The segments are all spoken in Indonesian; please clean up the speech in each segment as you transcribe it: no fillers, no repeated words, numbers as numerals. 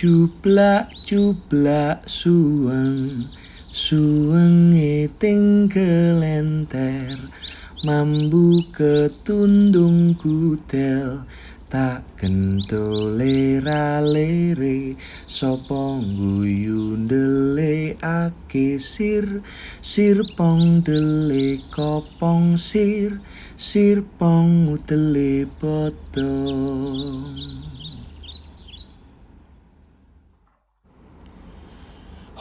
Cublak cublak suweng, suwenge ting kelenter, mambu ketundung kudel, tak gento lera-lere, sapa ngguyu ndelikake sirpong dele kopong sirpong udele potong.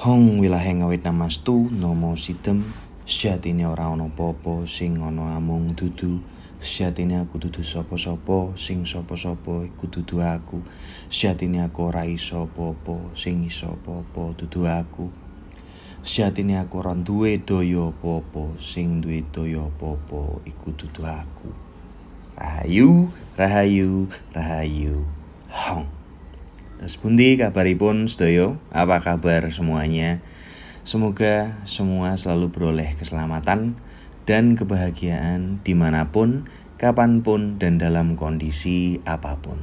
Hong wilahe ngawit namastu nomo sidem, sejatine ora ana apa-apa sing ana amung dudu. Sejatine aku dudu sapa-sapa, sing sapa-sapa iku dudu aku. Sejatine aku ora iso apa-apa, sing iso apa-apa dudu aku. Sejatine aku ora duwe daya apa-apa, sing duwe daya apa-apa iku dudu aku. Rahayu, rahayu, rahayu. Hong. Terus pundi kabaripun sedaya? Apa kabar semuanya? Semoga semua selalu beroleh keselamatan dan kebahagiaan dimanapun, kapanpun, dan dalam kondisi apapun.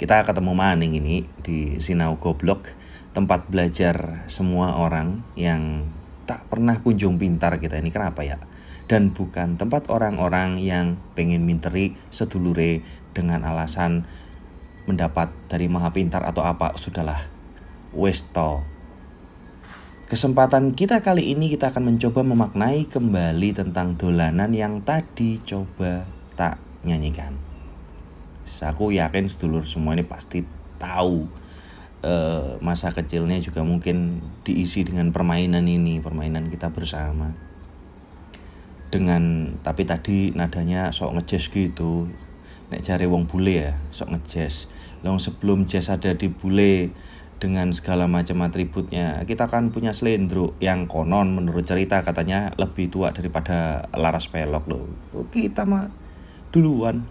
Kita ketemu maning ini di Sinau Goblok, tempat belajar semua orang yang tak pernah kunjung pintar kita ini. Kenapa ya? Dan bukan tempat orang-orang yang pengen minteri sedulure dengan alasan mendapat dari maha pintar atau apa. Sudahlah, wes to. Kesempatan kita kali ini kita akan mencoba memaknai kembali tentang dolanan yang tadi coba tak nyanyikan. Aku yakin sedulur semua ini pasti tahu masa kecilnya juga mungkin diisi dengan permainan ini, permainan kita bersama. Tapi tadi nadanya sok ngejazz gitu. Nek jare wong bule ya, sok ngejazz. Long sebelum jazz ada di bule dengan segala macam atributnya, kita kan punya Slendro yang konon menurut cerita katanya lebih tua daripada Laras Pelok loh. Kita mah duluan.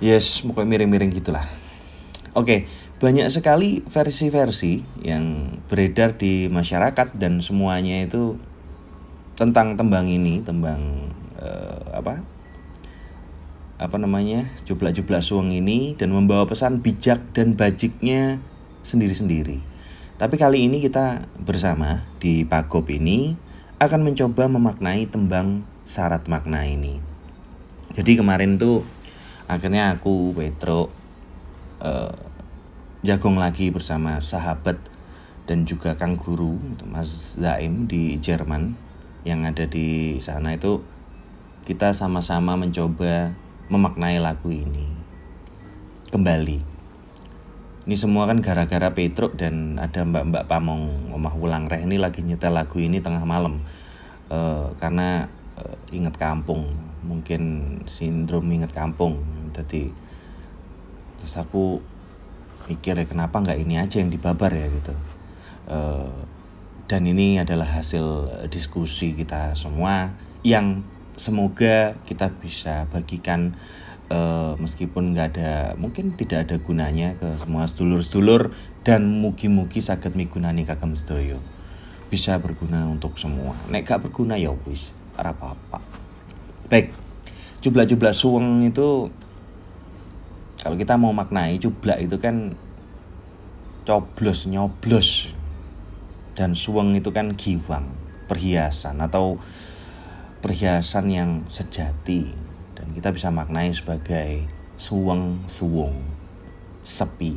Yes, pokoknya miring-miring gitulah. Oke, banyak sekali versi-versi yang beredar di masyarakat dan semuanya itu tentang tembang ini, tembang jublak-jublak suweng ini, dan membawa pesan bijak dan bajiknya sendiri-sendiri. Tapi kali ini kita bersama di Pagop ini akan mencoba memaknai tembang syarat makna ini. Jadi kemarin tuh akhirnya aku Petro jagong lagi bersama sahabat dan juga Kang Guru Mas Zaim di Jerman yang ada di sana. Itu kita sama-sama mencoba memaknai lagu ini kembali. Ini semua kan gara-gara Petruk dan ada mbak-mbak pamong omah wulang reh ini lagi nyetel lagu ini tengah malam karena inget kampung, mungkin sindrom inget kampung. Jadi terus aku mikir ya kenapa nggak ini aja yang dibabar ya gitu. Dan ini adalah hasil diskusi kita semua yang semoga kita bisa bagikan meskipun mungkin tidak ada gunanya ke semua sedulur-sedulur, dan mugi-mugi saged migunani kagem sedaya. Bisa berguna untuk semua. Nek gak berguna ya wis, ora apa-apa. Baik. Jublak-jublak suweng itu kalau kita mau maknai jublak itu kan coblos, nyoblos. Dan suweng itu kan giwang, perhiasan atau perhiasan yang sejati, dan kita bisa maknai sebagai suwung, sepi.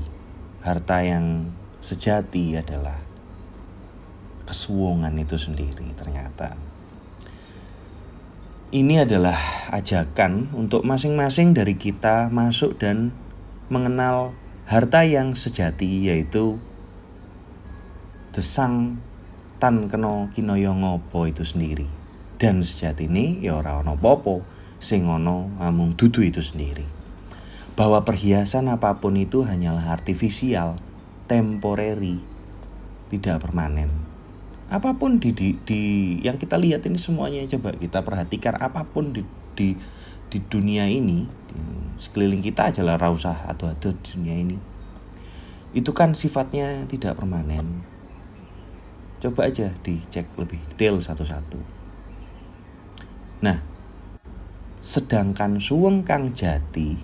Harta yang sejati adalah kesuwungan itu sendiri. Ternyata ini adalah ajakan untuk masing-masing dari kita masuk dan mengenal harta yang sejati, yaitu desang tan kena kinaya ngopo itu sendiri. Dan sejatine ya ora ana apa-apa, sing ana amung dudu itu sendiri. Bahwa perhiasan apapun itu hanyalah artifisial, temporary, tidak permanen. Apapun di yang kita lihat ini semuanya, coba kita perhatikan apapun di dunia ini, di sekeliling kita aja lah, ra usah ado-ado di dunia ini. Itu kan sifatnya tidak permanen. Coba aja dicek lebih detail satu-satu. Nah, sedangkan suweng kang jati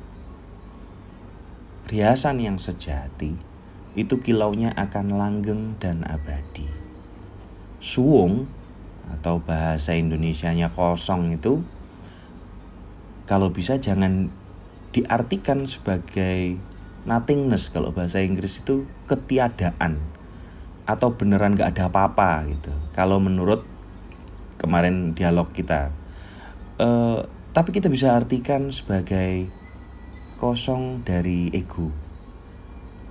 Perhiasan yang sejati itu kilaunya akan langgeng dan abadi. Suwung atau bahasa Indonesianya kosong itu kalau bisa jangan diartikan sebagai nothingness. Kalau bahasa Inggris itu ketiadaan atau beneran gak ada apa-apa gitu. Kalau menurut kemarin dialog kita, tapi kita bisa artikan sebagai kosong dari ego,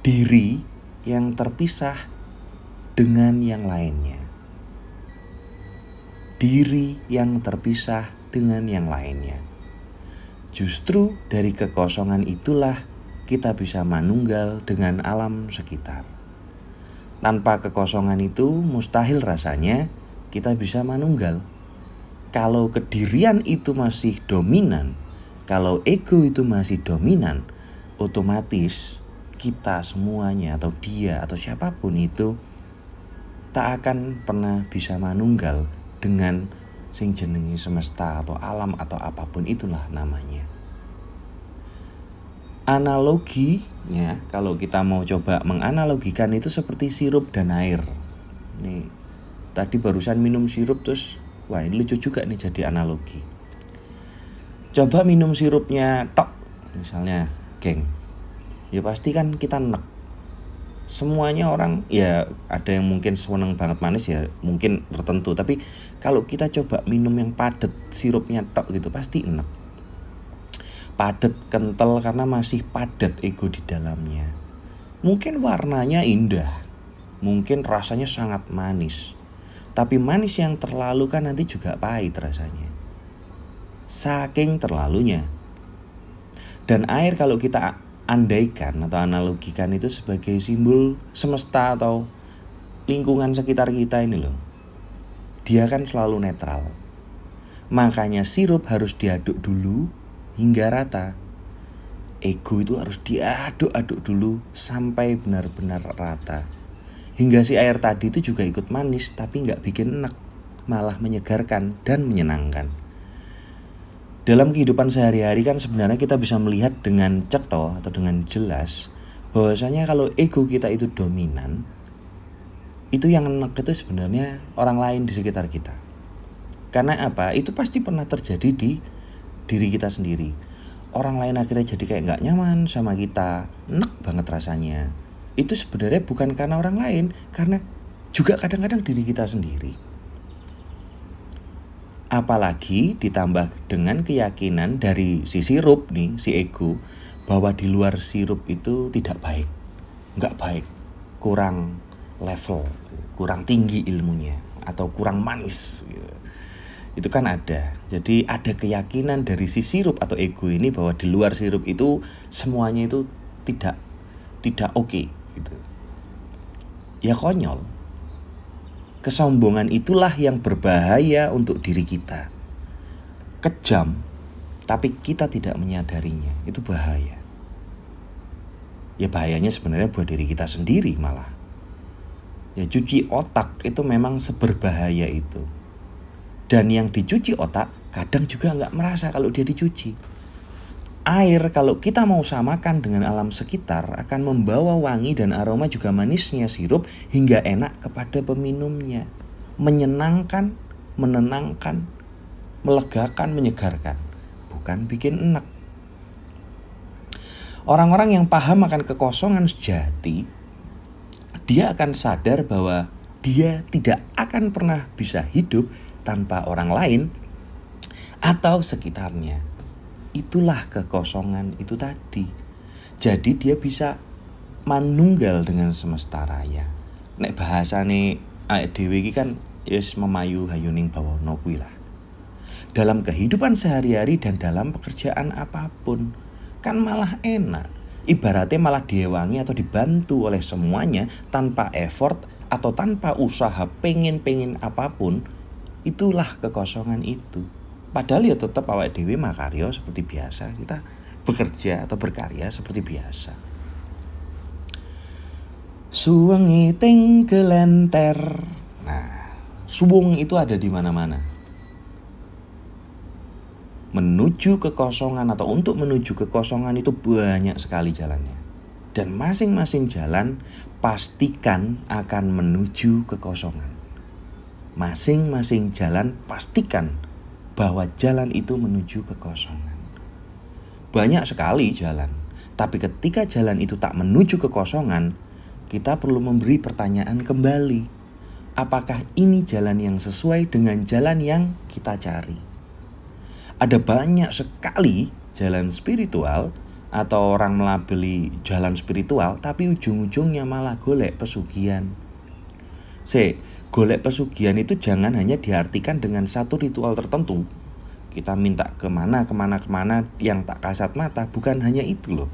diri yang terpisah dengan yang lainnya, diri yang terpisah dengan yang lainnya. Justru dari kekosongan itulah kita bisa manunggal dengan alam sekitar. Tanpa kekosongan itu mustahil rasanya kita bisa manunggal. Kalau kedirian itu masih dominan, kalau ego itu masih dominan, otomatis kita semuanya atau dia atau siapapun itu tak akan pernah bisa manunggal dengan sing jenengi semesta atau alam atau apapun itulah namanya. Analoginya kalau kita mau coba menganalogikan itu seperti sirup dan air. Nih, tadi barusan minum sirup terus, wah ini lucu juga nih jadi analogi. Coba minum sirupnya tok, misalnya geng, ya pasti kan kita enek. Semuanya orang ya ada yang mungkin seneng banget manis ya mungkin tertentu. Tapi kalau kita coba minum yang padet sirupnya tok gitu pasti enek. Padet, kental karena masih padat ego di dalamnya. Mungkin warnanya indah, mungkin rasanya sangat manis. Tapi manis yang terlalu kan nanti juga pahit rasanya, saking terlalunya. Dan air kalau kita andaikan atau analogikan itu sebagai simbol semesta atau lingkungan sekitar kita ini loh, dia kan selalu netral. Makanya sirup harus diaduk dulu hingga rata. Ego itu harus diaduk-aduk dulu sampai benar-benar rata. Hingga si air tadi itu juga ikut manis tapi gak bikin enak, malah menyegarkan dan menyenangkan. Dalam kehidupan sehari-hari kan sebenarnya kita bisa melihat dengan cetha atau dengan jelas bahwasanya kalau ego kita itu dominan, itu yang enak itu sebenarnya orang lain di sekitar kita. Karena apa? Itu pasti pernah terjadi di diri kita sendiri. Orang lain akhirnya jadi kayak gak nyaman sama kita, enak banget rasanya. Itu sebenarnya bukan karena orang lain, karena juga kadang-kadang diri kita sendiri. Apalagi ditambah dengan keyakinan dari si sirup nih, si ego, bahwa di luar sirup itu tidak baik, gak baik, kurang level, kurang tinggi ilmunya, atau kurang manis gitu. Itu kan ada. Jadi ada keyakinan dari si sirup atau ego ini bahwa di luar sirup itu semuanya itu tidak oke gitu. Ya konyol. Kesombongan itulah yang berbahaya untuk diri kita. Kejam, tapi kita tidak menyadarinya. Itu bahaya. Ya bahayanya sebenarnya buat diri kita sendiri malah. Ya cuci otak itu memang seberbahaya itu. Dan yang dicuci otak kadang juga gak merasa kalau dia dicuci. Air kalau kita mau samakan dengan alam sekitar akan membawa wangi dan aroma juga manisnya sirup hingga enak kepada peminumnya. Menyenangkan, menenangkan, melegakan, menyegarkan. Bukan bikin enak. Orang-orang yang paham akan kekosongan sejati, dia akan sadar bahwa dia tidak akan pernah bisa hidup tanpa orang lain atau sekitarnya. Itulah kekosongan itu tadi. Jadi dia bisa manunggal dengan semesta raya. Nek bahasane awake dhewe iki kan wis memayu hayuning bawana kuwi lah. Dalam kehidupan sehari-hari dan dalam pekerjaan apapun kan malah enak. Ibaratnya malah diewangi atau dibantu oleh semuanya tanpa effort atau tanpa usaha pengen apapun. Itulah kekosongan itu. Padahal ya tetap awake dhewe makarya seperti biasa. Kita bekerja atau berkarya seperti biasa. Suwengi ting gelenter. Nah, suwung itu ada di mana-mana. Menuju kekosongan atau untuk menuju kekosongan itu banyak sekali jalannya. Dan masing-masing jalan pastikan akan menuju kekosongan. Masing-masing jalan pastikan bahwa jalan itu menuju kekosongan. Banyak sekali jalan, tapi ketika jalan itu tak menuju kekosongan, kita perlu memberi pertanyaan kembali. Apakah ini jalan yang sesuai dengan jalan yang kita cari? Ada banyak sekali jalan spiritual atau orang melabeli jalan spiritual, tapi ujung-ujungnya malah golek pesugihan. Golek pesugihan itu jangan hanya diartikan dengan satu ritual tertentu. Kita minta kemana yang tak kasat mata, bukan hanya itu loh.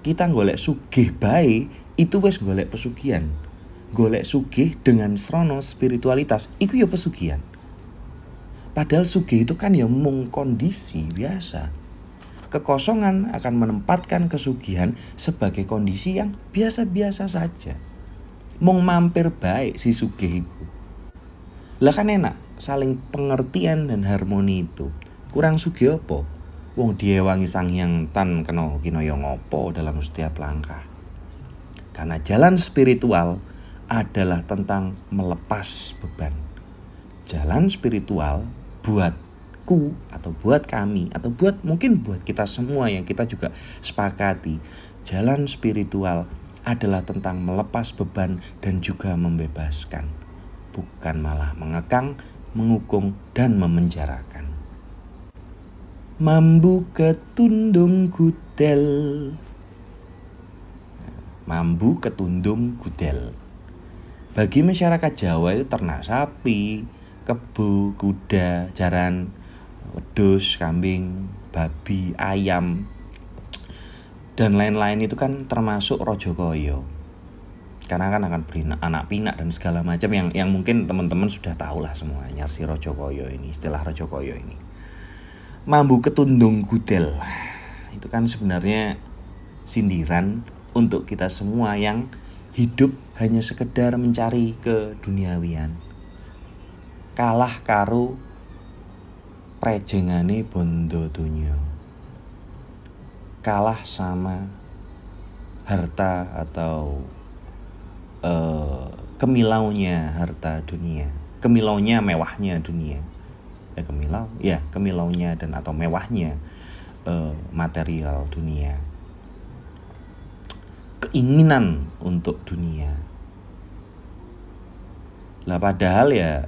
Kita golek sugih bae, itu wes golek pesugihan. Golek sugih dengan srono spiritualitas, itu ya pesugihan. Padahal sugih itu kan ya mung kondisi biasa. Kekosongan akan menempatkan kesugihan sebagai kondisi yang biasa-biasa saja. Mung mampir baik si sugih itu. Lah kan enak, saling pengertian dan harmoni itu. Kurang sugih apa? Wong diewangi Sang Hyang Tan kena kinaya ngopo dalam setiap langkah. Karena jalan spiritual adalah tentang melepas beban. Jalan spiritual buatku atau buat kami atau mungkin buat kita semua yang kita juga sepakati, jalan spiritual adalah tentang melepas beban dan juga membebaskan, bukan malah mengekang, menghukum dan memenjarakan. Mambu ketundung gudel. Mambu ketundung gudel. Bagi masyarakat Jawa itu ternak sapi, kebu, kuda, jaran, wedhus, kambing, babi, ayam, dan lain-lain itu kan termasuk Rajakaya. Karena kan akan beri anak pinak dan segala macam yang mungkin teman-teman sudah tahu lah semua nyarsi Rajakaya ini, istilah Rajakaya ini. Mambu ketundung gudel. Itu kan sebenarnya sindiran untuk kita semua yang hidup hanya sekedar mencari keduniawian. Kalah karo prejengane bondo donya. Kalah sama harta atau kemilaunya harta dunia. Kemilaunya mewahnya dunia. Kemilaunya dan atau mewahnya material dunia. Keinginan untuk dunia. Lah padahal ya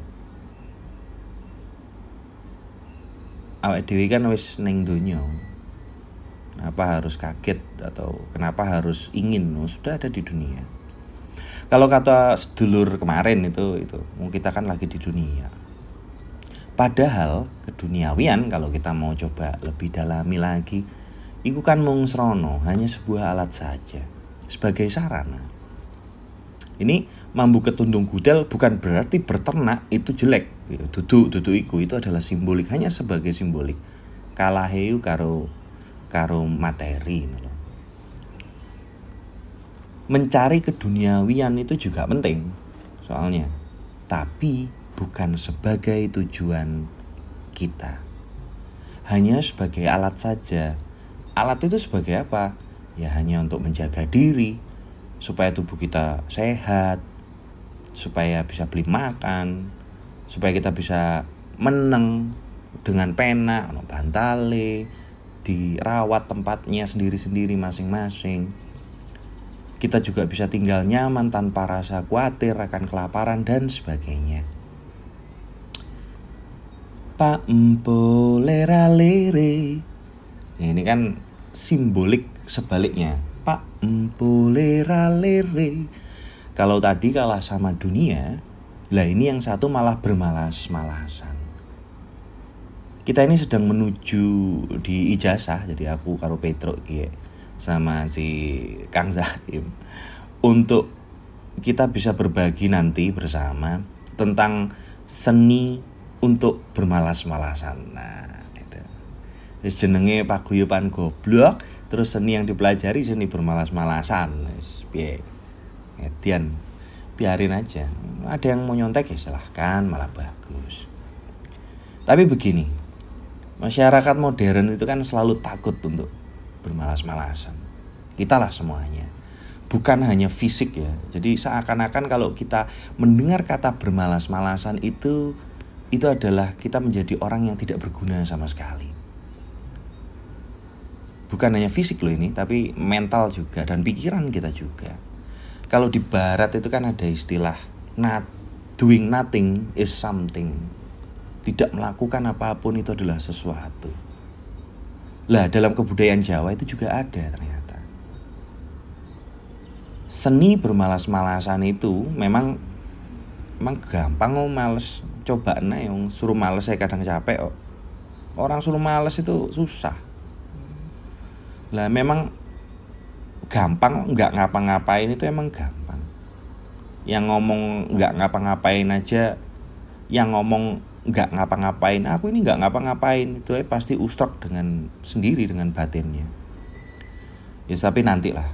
awake dhewe kan wis ning donya. Kenapa harus kaget atau kenapa harus ingin? Sudah ada di dunia. Kalau kata sedulur kemarin itu kita kan lagi di dunia. Padahal keduniawian kalau kita mau coba lebih dalami lagi, itu kan mung srono, hanya sebuah alat saja, sebagai sarana. Ini mambu ketundung gudel bukan berarti berternak itu jelek. Dudu iku itu adalah simbolik, hanya sebagai simbolik. Kalahe karo materi. Mencari keduniawian itu juga penting soalnya, tapi bukan sebagai tujuan kita, hanya sebagai alat saja. Alat itu sebagai apa? Ya hanya untuk menjaga diri, supaya tubuh kita sehat, supaya bisa beli makan, supaya kita bisa meneng dengan penak, bantale, dirawat tempatnya sendiri-sendiri masing-masing. Kita juga bisa tinggal nyaman tanpa rasa khawatir akan kelaparan dan sebagainya. Pak empo lera lere. Ini kan simbolik sebaliknya. Pak empo lera lere. Kalau tadi kalah sama dunia, lah ini yang satu malah bermalas-malasan. Kita ini sedang menuju di ijazah, jadi aku karo Petro sama si Kang Zahim, untuk kita bisa berbagi nanti bersama tentang seni untuk bermalas-malasan. Nah, itu. Wis jenenge paguyuban goblok, terus seni yang dipelajari seni bermalas-malasan. Wis piye? Edian. Biarin aja. Ada yang mau nyontek ya silahkan, malah bagus. Tapi begini, masyarakat modern itu kan selalu takut untuk bermalas-malasan. Kita lah semuanya. bukan hanya fisik ya. Jadi seakan-akan kalau kita mendengar kata bermalas-malasan itu adalah kita menjadi orang yang tidak berguna sama sekali. Bukan hanya fisik loh ini, tapi mental juga dan pikiran kita juga. Kalau di barat itu kan ada istilah doing nothing is something. Tidak melakukan apapun itu adalah sesuatu. Lah dalam kebudayaan Jawa itu juga ada ternyata. Seni bermalas-malasan itu memang gampang males. Coba yang suruh males saya kadang capek kok. Orang suruh males itu susah. Lah memang gampang nggak ngapa-ngapain itu emang gampang. Yang ngomong nggak ngapa-ngapain aja, yang ngomong nggak ngapa-ngapain, aku ini nggak ngapa-ngapain, itu pasti ustrok dengan sendiri dengan batinnya. Ya tapi nantilah,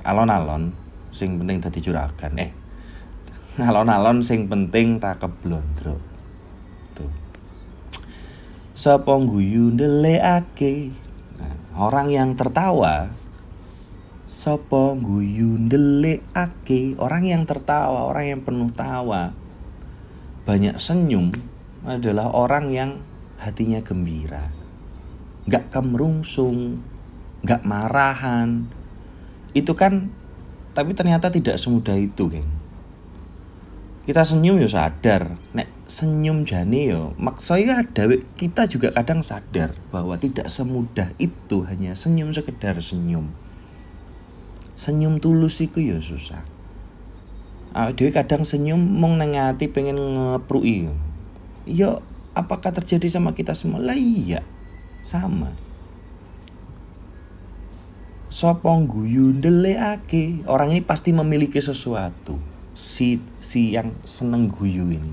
alon-alon sing penting dadi juragan. Alon-alon sing penting ra keblondro. Tuh. Sapa guyu ndelikake. Nah, orang yang tertawa, sapa guyu ndelikake, orang yang tertawa, orang yang penuh tawa, banyak senyum adalah orang yang hatinya gembira. Gak kemerungsung, gak marahan. Itu kan, tapi ternyata tidak semudah itu, geng. Kita senyum ya sadar, nek senyum jane ya maksudnya ada, kita juga kadang sadar bahwa tidak semudah itu hanya senyum sekedar senyum. Senyum tulus iku ya susah. Dhewe kadang senyum mung nang ati pengen ngepruki. Ya apakah terjadi sama kita semua? Lah iya, sama. Sapa guyu ndelikake, orang ini pasti memiliki sesuatu. Si yang seneng guyu ini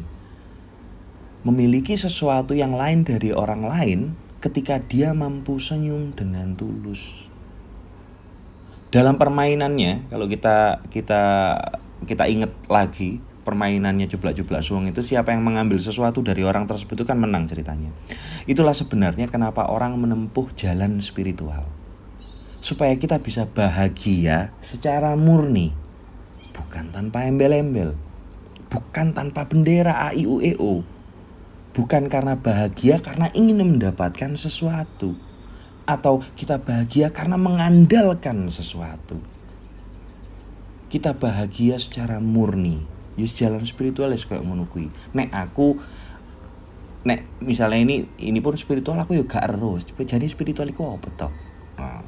memiliki sesuatu yang lain dari orang lain ketika dia mampu senyum dengan tulus. Dalam permainannya, kalau kita ingat lagi permainannya jeblak-jeblak suwung itu, siapa yang mengambil sesuatu dari orang tersebut itu kan menang ceritanya. Itulah sebenarnya kenapa orang menempuh jalan spiritual. Supaya kita bisa bahagia secara murni. Bukan tanpa embel-embel. Bukan tanpa bendera AIUEO. Bukan karena bahagia karena ingin mendapatkan sesuatu. Atau kita bahagia karena mengandalkan sesuatu. Kita bahagia secara murni. Yus jalan spiritual ya kayak ngono kuwi. Nek misalnya ini pun spiritual aku ya gak ero. Jadi spiritual iku apa toh? Nah,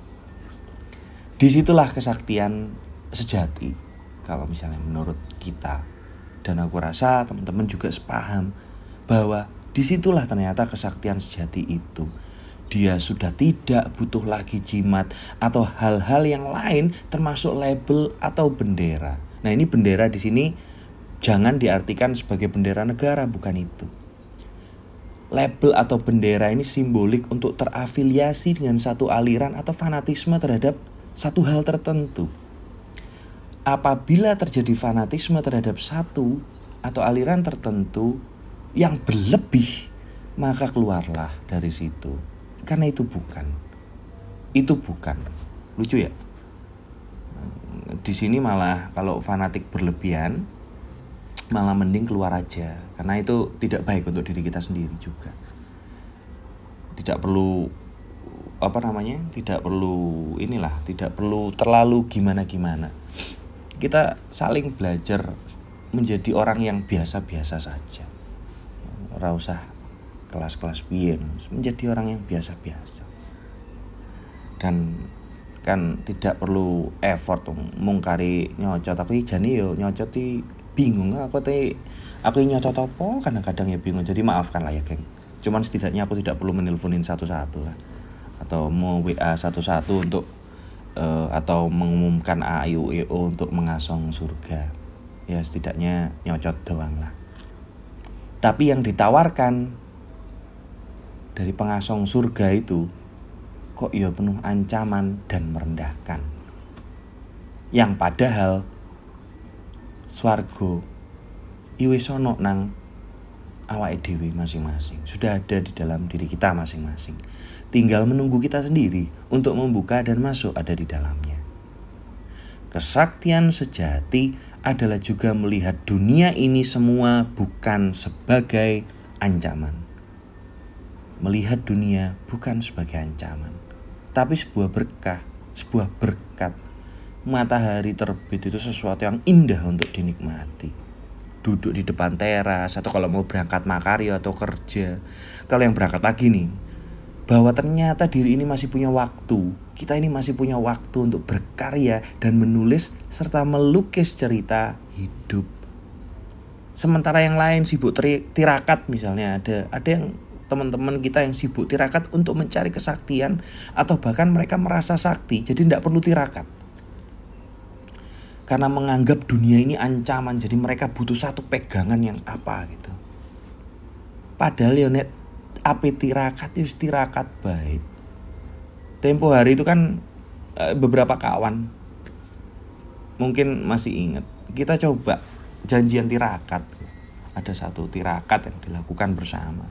disitulah kesaktian sejati kalau misalnya menurut kita, dan aku rasa teman-teman juga sepaham bahwa disitulah ternyata kesaktian sejati itu. Dia sudah tidak butuh lagi jimat atau hal-hal yang lain termasuk label atau bendera. Nah ini bendera di sini jangan diartikan sebagai bendera negara, bukan itu. Label atau bendera ini simbolik untuk terafiliasi dengan satu aliran atau fanatisme terhadap satu hal tertentu. Apabila terjadi fanatisme terhadap satu atau aliran tertentu yang berlebih, maka keluarlah dari situ. Karena itu bukan. Lucu ya? Di sini malah kalau fanatik berlebihan, malah mending keluar aja. Karena itu tidak baik untuk diri kita sendiri juga. Tidak perlu tidak perlu terlalu gimana-gimana. Kita saling belajar menjadi orang yang biasa-biasa saja. Ora usah kelas-kelas piye, menjadi orang yang biasa-biasa. Dan kan tidak perlu effort mungkari nyocot. Aku jane yo nyocoti bingung aku nyocot apa, kadang-kadang ya bingung. Jadi maafkan lah ya, geng. Cuman setidaknya aku tidak perlu menelponin satu-satu lah. Atau mau WA satu-satu untuk atau mengumumkan AIUEO untuk mengasong surga. Ya setidaknya nyocot doang lah. Tapi yang ditawarkan dari pengasong surga itu kok ya penuh ancaman dan merendahkan. Yang padahal swarga wis ono nang awake dhewe masing-masing. Sudah ada di dalam diri kita masing-masing. Tinggal menunggu kita sendiri untuk membuka dan masuk ada di dalamnya. Kesaktian sejati adalah juga melihat dunia ini semua bukan sebagai ancaman. Melihat dunia bukan sebagai ancaman, tapi sebuah berkah, sebuah berkat. Matahari terbit itu sesuatu yang indah untuk dinikmati. Duduk di depan teras, atau kalau mau berangkat makarya atau kerja. Kalau yang berangkat pagi nih, bahwa ternyata diri ini masih punya waktu. Kita ini masih punya waktu untuk berkarya dan menulis serta melukis cerita hidup. Sementara yang lain sibuk tirakat misalnya, ada yang teman-teman kita yang sibuk tirakat untuk mencari kesaktian, atau bahkan mereka merasa sakti jadi tidak perlu tirakat. Karena menganggap dunia ini ancaman, jadi mereka butuh satu pegangan yang apa gitu. Padahal ya nek ape tirakat ya tirakat baik. Tempo hari itu kan beberapa kawan mungkin masih ingat, kita coba janjian tirakat. Ada satu tirakat yang dilakukan bersama.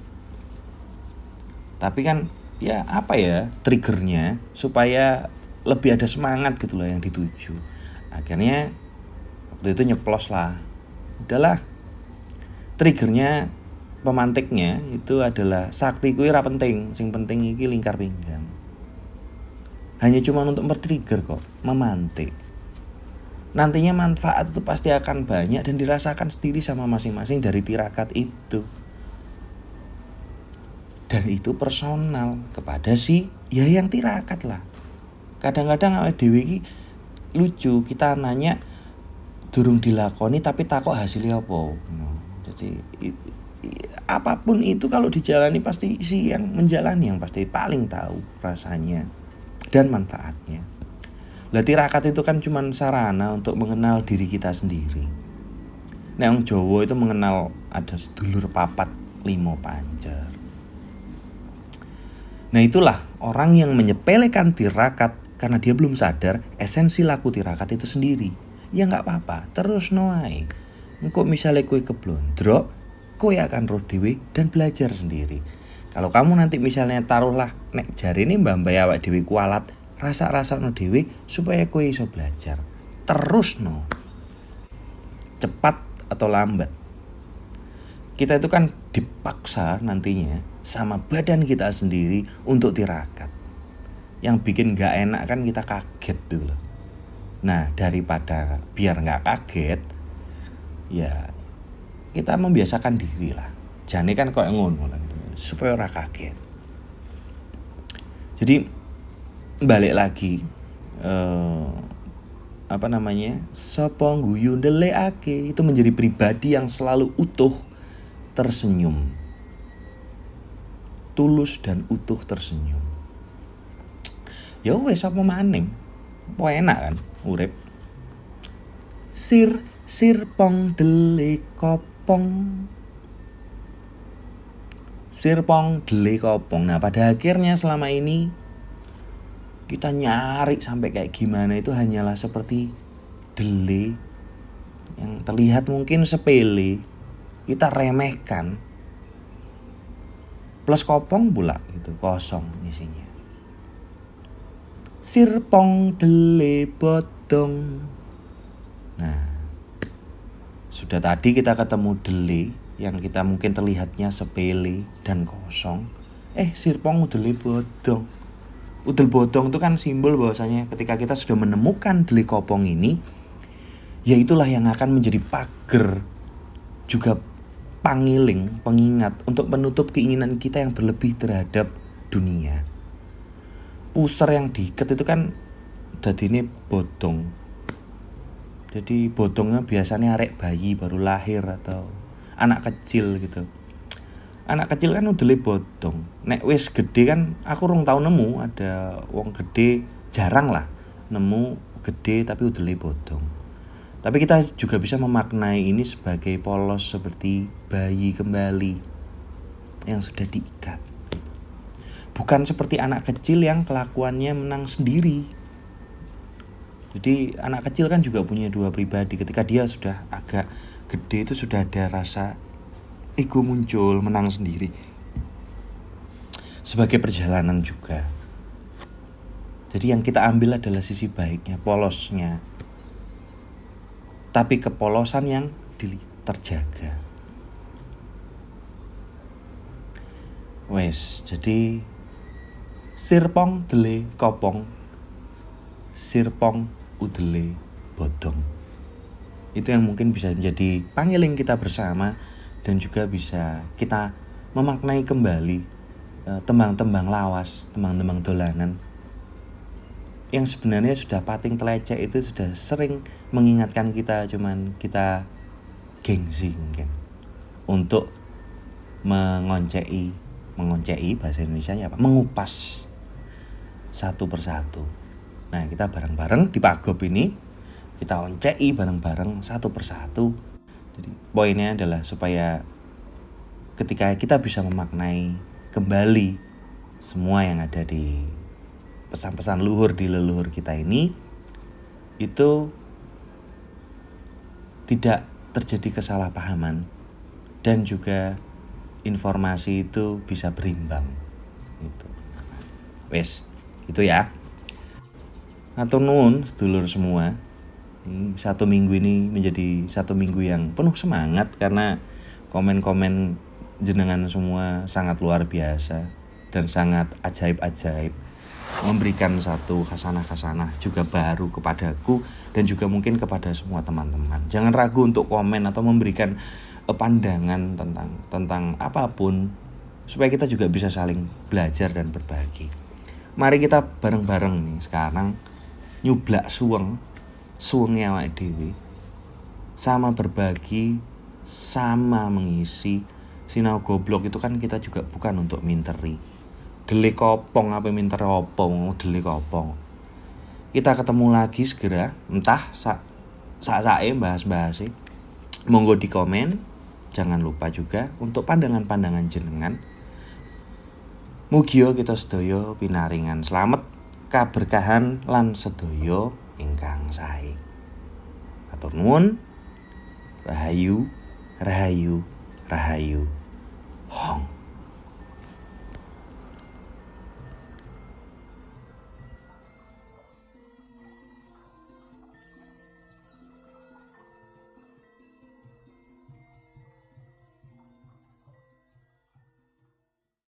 Tapi kan ya apa ya triggernya supaya lebih ada semangat gitu loh yang dituju. Akhirnya waktu itu nyeplos lah. Udahlah, triggernya pemantiknya itu adalah sakti kuwi ora penting, sing penting iki lingkar pinggang. Hanya cuma untuk men-trigger kok, memantik. Nantinya manfaat itu pasti akan banyak dan dirasakan sendiri sama masing-masing dari tirakat itu. Dan itu personal kepada si ya yang tirakat lah. Kadang-kadang awake dhewe iki lucu, kita nanya durung dilakoni tapi takut hasilnya apa. Jadi apapun itu kalau dijalani pasti si yang menjalani yang pasti paling tahu rasanya dan manfaatnya. Lah tirakat itu kan cuma sarana untuk mengenal diri kita sendiri. Nek wong Jawa itu mengenal ada sedulur papat limo pancer. Nah itulah orang yang menyepelekan tirakat karena dia belum sadar esensi laku tirakat itu sendiri. Ya gak apa-apa, terus noai. Engko misalnya kowe keblondrok, kowe akan roh dhewe dan belajar sendiri. Kalau kamu nanti misalnya taruhlah nek jarine mbah-mbah awak dhewe kualat, rasa-rasano dhewe supaya kowe iso belajar. Terus no. Cepat atau lambat. Kita itu kan dipaksa nantinya sama badan kita sendiri untuk tirakat. Yang bikin gak enak kan kita kaget gitu loh. Nah daripada biar gak kaget, ya kita membiasakan diri lah. Jane kan kok ngono lah gitu, supaya ora kaget. Jadi balik lagi sapa guyu ndelekake itu menjadi pribadi yang selalu utuh tersenyum. Tulus dan utuh tersenyum. Ya wes apa maning? Apa enak kan urip. Sir pong dele kopong. Sir pong dele kopong. Nah, pada akhirnya selama ini kita nyari sampai kayak gimana itu hanyalah seperti dele yang terlihat mungkin sepele, kita remehkan. Plus kopong pula gitu, kosong isinya. Sirpong dele bodong. Nah, sudah tadi kita ketemu dele yang kita mungkin terlihatnya sepele dan kosong. Sirpong dele bodong. Udel bodong itu kan simbol bahwasanya ketika kita sudah menemukan dele kopong ini, ya itulah yang akan menjadi pagar juga pangiling, pengingat untuk menutup keinginan kita yang berlebih terhadap dunia. Puser yang diikat itu kan dadine bodong. Jadi bodongnya biasanya arek bayi baru lahir atau anak kecil gitu. Anak kecil kan udele bodong. Nek wis gede kan aku rung tau nemu ada wong gede, jarang lah nemu gede tapi udele bodong. Tapi kita juga bisa memaknai ini sebagai polos seperti bayi kembali yang sudah diikat. Bukan seperti anak kecil yang kelakuannya menang sendiri. Jadi anak kecil kan juga punya dua pribadi. Ketika dia sudah agak gede itu sudah ada rasa ego muncul, menang sendiri. Sebagai perjalanan juga. Jadi yang kita ambil adalah sisi baiknya, polosnya. tapi kepolosan yang terjaga. Wes, jadi sirpong dele kopong, sirpong udele bodong. Itu yang mungkin bisa menjadi pangiling kita bersama, dan juga bisa kita memaknai kembali tembang-tembang lawas, tembang-tembang dolanan yang sebenarnya sudah pating telecek, itu sudah sering mengingatkan kita, cuman kita gengsi mungkin untuk mengoncei bahasa Indonesianya apa? Mengupas satu persatu. Nah, kita bareng-bareng di Pagop ini kita oncei bareng-bareng satu persatu. Jadi poinnya adalah supaya ketika kita bisa memaknai kembali semua yang ada di pesan-pesan luhur di leluhur kita ini, itu tidak terjadi kesalahpahaman, dan juga informasi itu bisa berimbang gitu. Wes, itu ya. Atur nuwun sedulur semua. Ini satu minggu ini menjadi satu minggu yang penuh semangat karena komen-komen jenengan semua sangat luar biasa dan sangat ajaib-ajaib, memberikan satu khasanah juga baru kepadaku dan juga mungkin kepada semua teman-teman. Jangan ragu untuk komen atau memberikan pandangan tentang apapun, supaya kita juga bisa saling belajar dan berbagi. Mari kita bareng-bareng nih sekarang nyublak suwenge awake dhewe, sama berbagi, sama mengisi. Sinau goblok itu kan kita juga bukan untuk minteri. Dele kopong apa minter opong, dele kopong. Kita ketemu lagi segera, entah sak-sake bahas-bahas. Monggo di komen. Jangan lupa juga untuk pandangan-pandangan jenengan. Mugia kita sedaya pinaringan slamet, kaberkahan lan sedaya ingkang sae. Atur nuwun. Rahayu, rahayu, rahayu. Hong.